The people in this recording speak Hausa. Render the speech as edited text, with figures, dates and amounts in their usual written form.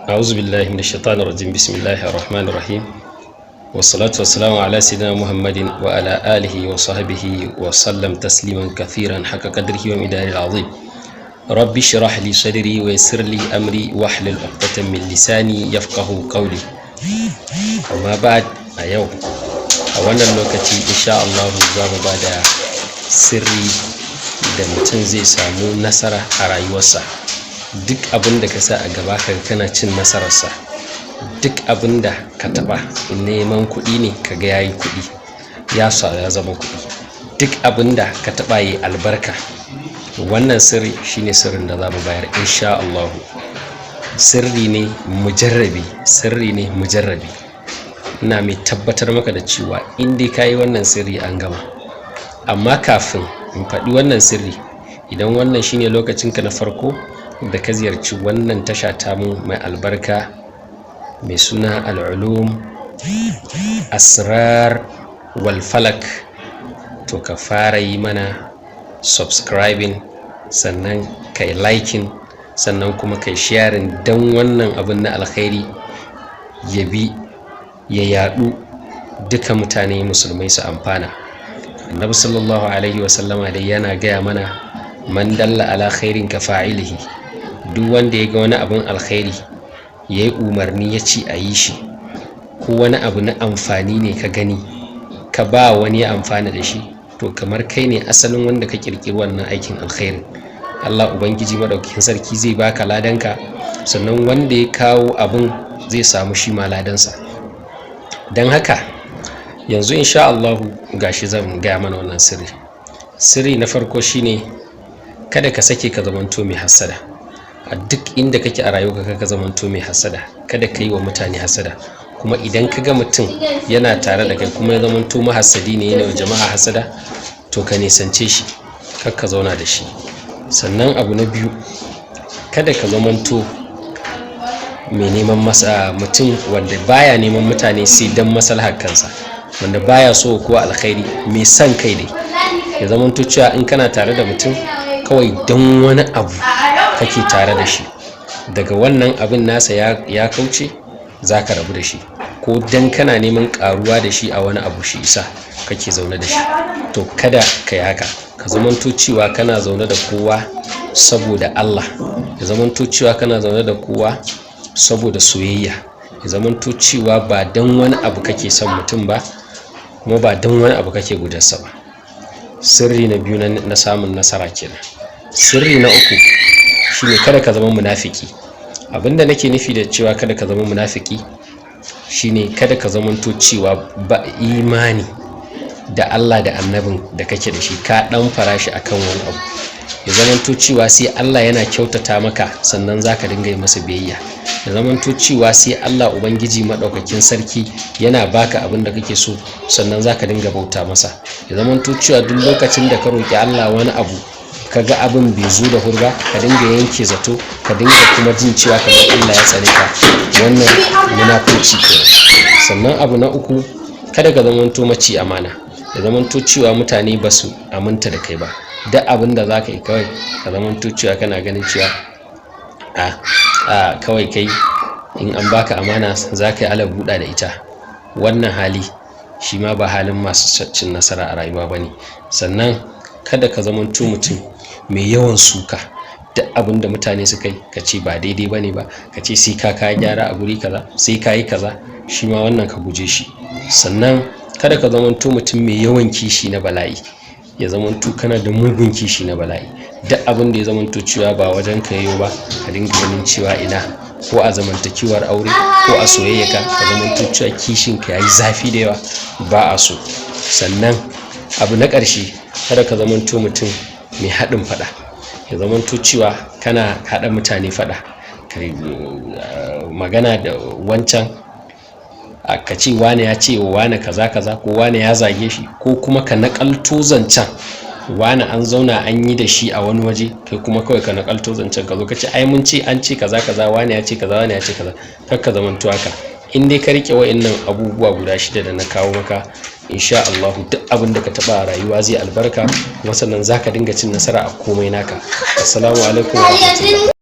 أعوذ بالله من الشيطان الرجيم. بسم الله الرحمن الرحيم، والصلاة والسلام على سيدنا محمد وعلى آله وصحبه وسلم تسليما كثيرا حق قدره ومقداره العظيم. ربي اشرح لي صدري ويسر لي أمري واحلل عقدة من لساني يفقه قولي. أما بعد، أيوه a wannan lokaci insha Allah za mu bada sirri da mutum zai samu nasara a rayuwarsa. Duk abin da ka sa a gaba ka kana cin nasararsa. Duk abin da ka taɓa neman kuɗi ne ka ga yayi kuɗi, ya zama kuɗi. Duk abin da ka taɓa yi albarka. Wannan sirri shine sirrin da za mu bayar insha Allah. Sirri ne mujarrabi. Ina mai tabbatar maka da cewa in dai ka yi wannan sirri an gama. Amma kafin in faɗi wannan sirri, idan wannan shine lokacinka na farko da ka ziyarci wannan tasha tamu mai albarka mai suna al'ulum asrar wal falak, to ka fara yi mana subscribing, sannan kai liking, sannan kuma kai sharing don wannan abin na alkhairi ya yadu duka mutane musulmai su amfana. Annabi sallallahu alaihi wasallama dai yana gaya mana, man dalla ala khairin ka fa'ilihi. Duk wanda ya ga wani abin alkhairi ya yi umarni ya ce a yi shi, ko wani abu na amfani ne ka gani ka ba wani ya amfana da shi, to kamar kai ne asalin wanda ka kirkiri wannan aikin alkhairin. Allah ubangiji madaukakin sarki zai baka ladanka, sannan wanda ya kawo abin zai samu shi ma ladansa. Don haka yanzu insha Allah gashi zan gaya mana wannan sirri na farko shine kada ka sake ka zamanto mai hasada. A duk inda kake a rayuwa ka zamanto mai hasada, kada ka yi wa mutane hasada. Kuma idan ka ga mutum yana tare da kai kuma ya zamanto mahassadi ne, yana wa jama'a hasada, to ka nisance shi, kar ka zauna da shi. Sannan abu na biyu, kada ka zamanto mai neman mutum wanda baya neman mutane sai dan maslahar kansa, wanda baya so ko alkhairi, mai son kai dai. Ya zamanto cewa in kana tare da mutum kawai dan wani abu kake tare da shi, daga wannan abin nasa ya kauce zaka rabu da shi, ko dan kana neman karuwa da shi a wani abu shi isa kake zaune da shi. To kada kai haka, ka zamanto cewa kana zaune da kowa saboda Allah, ya zamanto cewa kana zaune da kowa saboda soyayya, ya zamanto cewa ba dan wani abu kake son mutum ba, kuma ba dan wani abu kake gudarsa ba. Sirri na biyu na samun nasara kenan. Sirri na uku shine kada ka zama munafiki. Abinda nake nufi da cewa kada ka zama munafiki shine kada ka zamanto cewa ba imani da Allah da annabin da kake da shi ka dan farashi akan wani abu. Ya zamanto cewa sai Allah yana kyautata maka sannan zaka dinga yi masa biyayya. Ya zamanto cewa sai Allah ubangiji madaukakin sarki yana baka abin da kake so sannan zaka dinga bauta masa. Ya zamanto cewa duk lokacin da ka roki Allah wani abu kaga abin bai zo da hurba, ka dinga yanke zato, ka dinga kuma jin cewa kamar Allah ya tsare ka. Wannan munafurci kenan. Sannan abu na uku, kada ka zamanto maci amana. Ya zamanto cewa mutane ba su aminta da kai ba. Duk abin da za ka yi kawai ka zamanto cewa kana ganin cewa kawai kai in an baka amana za ka yi ala buɗa da ita. Wannan hali shi ma ba halin masu cin nasara a rayuwa ba ne. Sannan kada ka zamanto mutum mai yawan suka. Duk abin da mutane suka yi ka ce ba daidai ba ne ba, ka ce sai ka gyara a guri kaza, sai ka yi kaza, shi ma wannan ka guje shi. Sannan kada ka zamanto mutum mai yawan kishi na bala'i. Ya zamanto kana da mugun kishi na bala'i. Duk abin da ya zamanto cewa ba wajen ka yayo ba, ka dinga ganin cewa ina, ko a zamantakewar aure ko a soyayya ka zamanto cewa kishin ka yayi zafi da yawa, ba a so. Sannan abu na ƙarshe, kada ka zamanto mutum mai haɗin faɗa. Ya zamanto cewa kana haɗa mutane faɗa, kai magana da wancan ka ce wane ya ce wa wane kaza ko wane ya zage shi, ko kuma ka nakalto zancen wane an zauna an yi da shi a wani waje, kai kuma kawai ka nakalto zancen ka zo ka ce ai mun ce an ce kaza wane ya ce kaza wane ya ce kaza. Kar ka zamanto haka. In dai ka rike wa'annan abubuwa guda 6 da na kawo maka, insha Allah duk abin da ka taba a rayuwa zai albarka, kuma sannan zaka dinga cin nasara a komai naka. Assalamu alaikum wa rahmatullahi.